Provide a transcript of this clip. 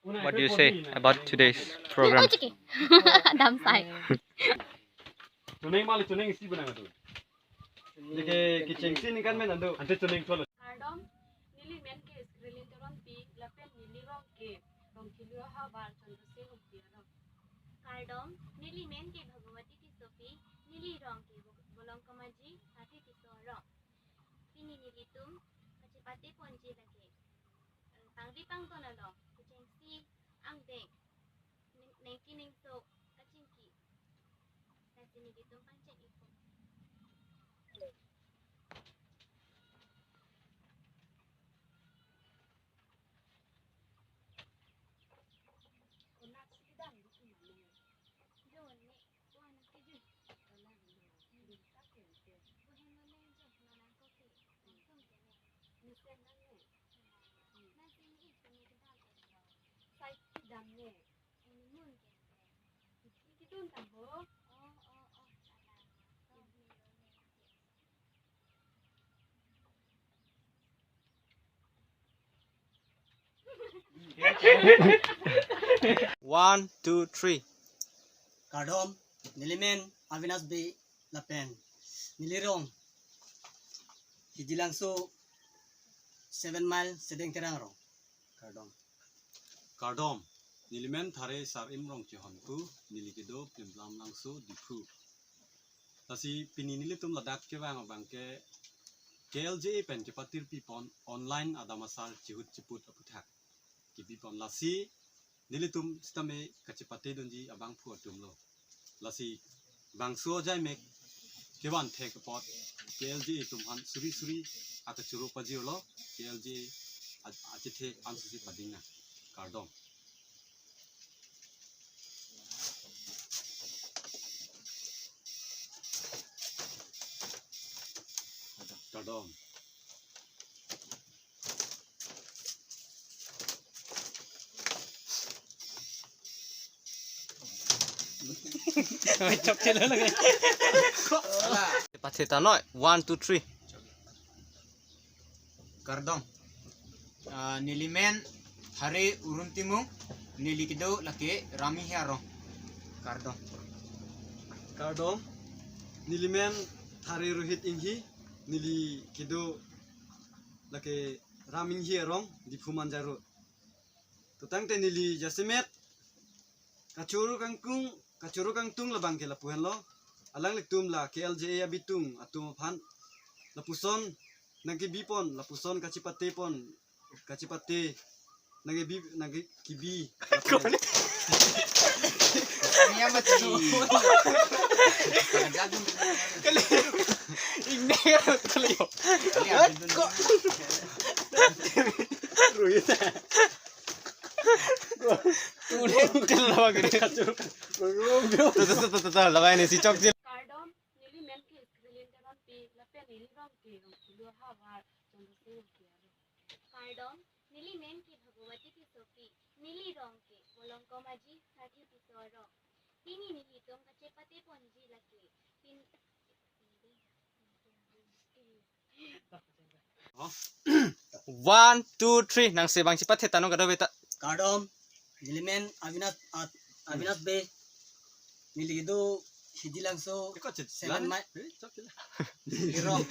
What do you say about today's program? Đam sai. Tuning mali tuning isi benang tu. Jadi kicing sini kan men ando. Ante tuning tu. Kardom nili men ke skrilin toron pi lapen nili rong ke rong kilio ha bar chandra se hukti aro. Kardom nili men ke Bhagawati ki sopi nili rong ke bolong kamaji sati ti soro. Pini nili tum kacipati ponji lagi. Tangdi pang tono lo kucing si ang deng. Nengki neng so kacingki. Kasi nili tum pancek ipo. One, two, three. Kardom, Nilimen, Avinas Bay, Lapen, Nilirong, Hijilangso, 7 mile, Sedeng Terangro, Kardom. Kardom, Nilimen Thare Sar Imrong Chihonku, Nilikido, Pimplam Langsu, Dipu. Tasi Pininilitum Ladak Chevang Banke, KLJ Pen Chipatir Pipon, online Adamasar Chihut Chiput Aputak. Kipipon Lasi, Nilitum Stame Kachipate Dunji Abang Puatumlo. Lasi Bangso Jaimek, Kevan take a pot, KLJ Tumhan Suri Suri, Akachuru Pajiolo, KLJ Achite Ansusi Padina, Kardom. Kardom. Chọc trên lớn là cái. Pateta nói. One, two, three. Kardom, Nilimen, Hare Uruntimung, Nilikido, Lake, Rami Haro, Kardom. Kardom, Nilimen Thare Rohit Inghi, Nilikido lake Raming Hierong di Pumanjaro. Tutang te Nili Jasimet, Kacuru Kangtung labang ke lapuhan lo, alang lektum la KLJ abitung atum pan lapuson nagi bipon lapuson kacipate pon kacipate nagi kibi. Ini apa sih? Ini kali yo. Ruita. Tuh lawa gini. Tuh lawa ini si cok. Kardom nili men ke skrilin toron pi lapen nili rong ke rong kilio ha bar chandra se hukti aro. Kardom nili men ke Bhagawati ki sopi nili rong ke bolong kamaji sati ti soro. Pini nili tum kacipati ponji lagi. One, two, three. Nang sebang cepat heta nong kada beta. Kardom, Nilimen, Avinas Bay, Nilikido, Hijilangso, 7 mile, Lirong.